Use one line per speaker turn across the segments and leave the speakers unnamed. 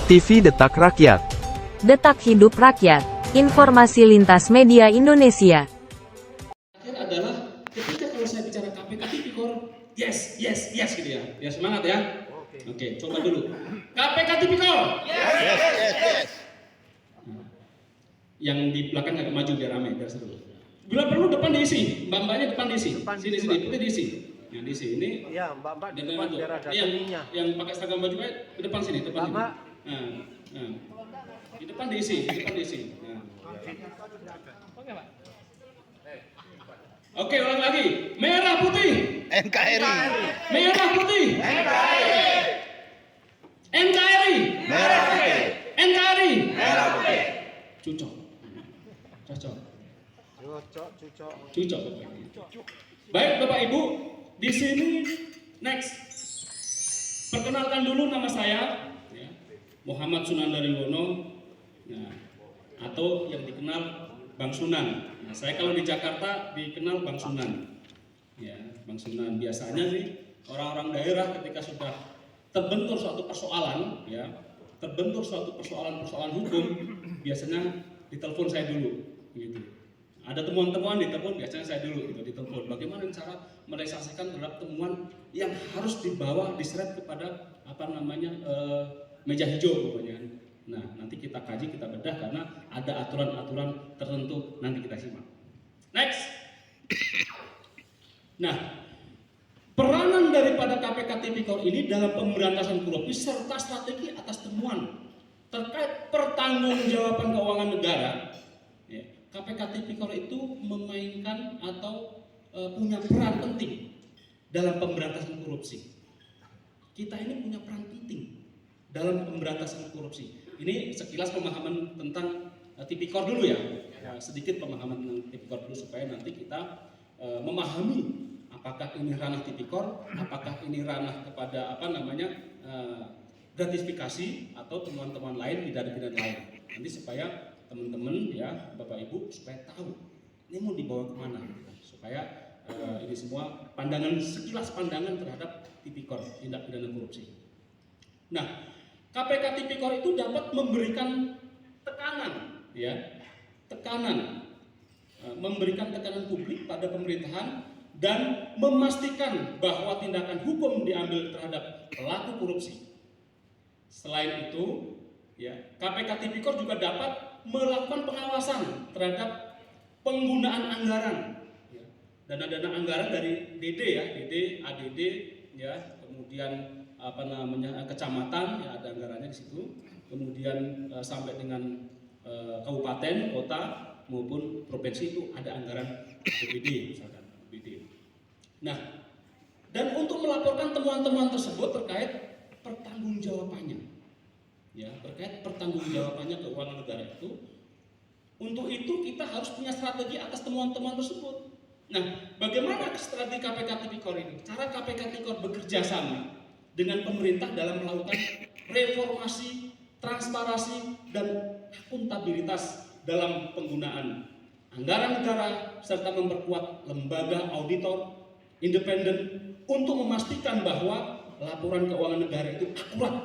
TV Detak Rakyat.
Detak hidup rakyat. Informasi lintas media Indonesia.
Adalah ketika kalau saya bicara KPK Tipikor, yes gitu ya. Ya semangat ya. Oke, coba dulu. KPK Tipikor.
Yes.
Yang di belakang agak maju biar ramai, biar seru. Bila perlu depan diisi, mbak-mbaknya depan diisi. Sini, putih diisi. Nah, diisi ini.
Iya, mbak di depan biar ada
yang,
seninya.
yang pakai seragam baju ke depan sini, depan
Mbak.
sini. Nah. Di depan diisi. Nah. Oke, ulang lagi. Merah putih.
NKRI.
Merah putih. NKRI.
Merah putih.
NKRI.
Merah putih.
Cocok.
Cucok.
Baik Bapak Ibu, di sini next. Perkenalkan dulu nama saya, ya, Muhammad Sunandarywono, nah, atau yang dikenal Bang Sunan. Nah, saya kalau di Jakarta dikenal Bang Sunan. Ya, Bang Sunan biasanya sih orang-orang daerah ketika sudah terbentur suatu persoalan, ya, persoalan hukum, biasanya ditelepon saya dulu, gitu. Ada temuan-temuan ditelepon, biasanya saya dulu gitu ditelepon. Bagaimana cara merealisasikan terhadap temuan yang harus dibawa diseret kepada meja hijau pokoknya. Nah, nanti kita kaji, kita bedah karena ada aturan-aturan tertentu, nanti kita simak. Next. Nah, peranan daripada KPK Tipikor ini dalam pemberantasan korupsi serta strategi atas temuan terkait pertanggungjawaban keuangan negara. Ya, KPK Tipikor itu memainkan atau punya peran penting dalam pemberantasan korupsi. Kita ini punya peran penting dalam pemberantasan korupsi. Ini sekilas pemahaman tentang Tipikor dulu ya. Sedikit pemahaman tentang Tipikor dulu supaya nanti kita memahami apakah ini ranah Tipikor, apakah ini ranah kepada gratifikasi atau temuan-temuan lain, pidana-pidana lain. Nanti supaya teman-teman ya, Bapak Ibu supaya tahu ini mau dibawa kemana, supaya ini semua sekilas pandangan terhadap Tipikor, tindak pidana korupsi. Nah, KPK Tipikor itu dapat memberikan memberikan tekanan publik pada pemerintahan dan memastikan bahwa tindakan hukum diambil terhadap pelaku korupsi. Selain itu, ya, KPK Tipikor juga dapat melakukan pengawasan terhadap penggunaan anggaran, ya, dana-dana anggaran dari DD ya, ADD, ya, kemudian kecamatan, ya, ada anggarannya di situ, kemudian sampai dengan kabupaten, kota maupun provinsi itu ada anggaran BPD misalkan. Nah, dan untuk melaporkan temuan-temuan tersebut terkait pertanggungjawabannya, ya, terkait pertanggungjawabannya keuangan negara itu. Untuk itu kita harus punya strategi atas temuan-temuan tersebut. Nah, bagaimana strategi KPK Tipikor ini? Cara KPK Tipikor bekerja sama dengan pemerintah dalam melakukan reformasi, transparansi, dan akuntabilitas dalam penggunaan anggaran negara serta memperkuat lembaga auditor independen untuk memastikan bahwa laporan keuangan negara itu akurat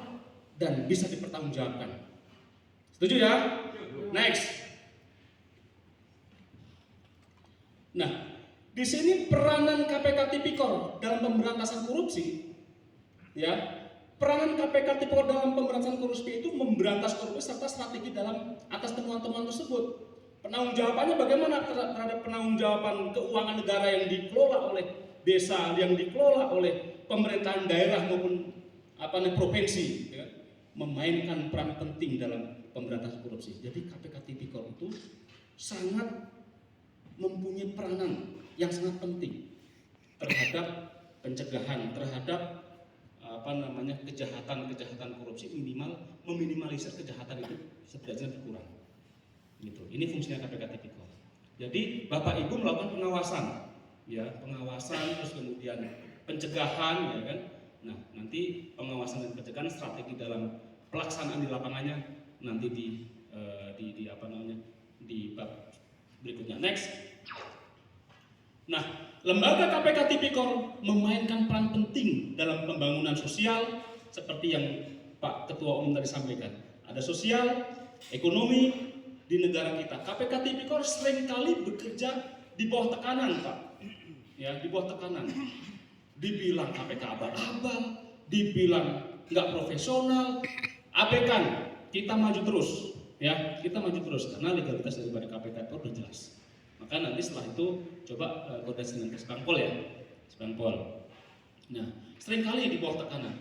dan bisa dipertanggungjawabkan. Setuju ya? Next. Nah, di sini peranan KPK Tipikor dalam pemberantasan korupsi, ya, peranan KPK Tipikor dalam pemberantasan korupsi itu memberantas korupsi serta strategi dalam atas temuan-temuan tersebut. Penanggung-jawabannya bagaimana terhadap penanggung-jawaban keuangan negara yang dikelola oleh desa, yang dikelola oleh pemerintahan daerah maupun provinsi, ya, memainkan peran penting dalam pemberantasan korupsi. Jadi KPK Tipikor itu sangat mempunyai peranan yang sangat penting terhadap pencegahan, terhadap kejahatan korupsi, meminimalisir kejahatan itu setidaknya berkurang. Gitu. Ini fungsinya KPK Tipikor. Jadi Bapak Ibu melakukan pengawasan, ya, terus kemudian pencegahan, ya kan. Nah, nanti pengawasan dan pencegahan strategi dalam pelaksanaan di lapangannya nanti di bab berikutnya. Next. Nah, lembaga KPK Tipikor memainkan peran penting dalam pembangunan sosial seperti yang Pak Ketua Umum tadi sampaikan. ada sosial, ekonomi di negara kita. KPK Tipikor seringkali bekerja di bawah tekanan, Pak. Ya, di bawah tekanan. Dibilang KPK abal-abal, dibilang nggak profesional, abaikan. Kita maju terus, ya, kita maju terus karena legalitas daripada KPK itu udah jelas. Maka nanti setelah itu coba koordinasi dengan Kesbangpol ya, Kesbangpol. Nah, seringkali di bawah tekanan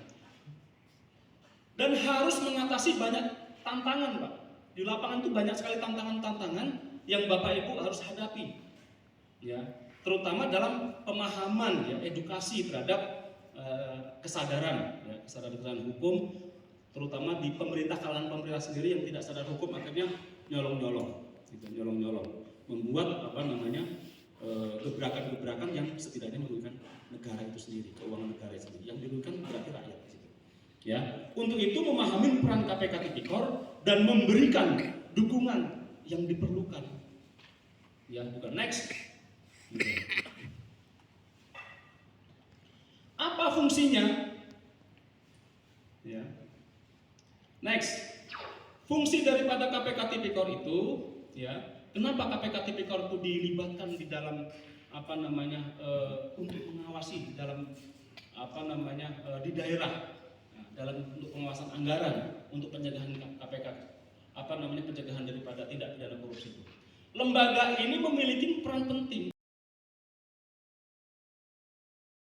dan harus mengatasi banyak tantangan, Pak. Di lapangan itu banyak sekali tantangan-tantangan yang Bapak Ibu harus hadapi, ya, terutama dalam pemahaman, ya, edukasi terhadap kesadaran, ya, kesadaran hukum, terutama di pemerintah, kalangan pemerintah sendiri yang tidak sadar hukum akhirnya nyolong-nyolong, gitu, nyolong-nyolong, membuat gebrakan-gebrakan yang setidaknya merugikan negara itu sendiri, keuangan negara itu sendiri, yang dirugikan berarti rakyat. Ya, untuk itu memahami peran KPK Tipikor dan memberikan dukungan yang diperlukan. Ya, bukan next. Apa fungsinya? Ya. Next. Fungsi daripada KPK Tipikor itu, ya, kenapa KPK Tipikor itu dilibatkan di dalam untuk mengawasi di dalam di daerah, dalam untuk pengawasan anggaran, untuk pencegahan KPK, pencegahan daripada tindak pidana korupsi itu. Lembaga ini memiliki peran penting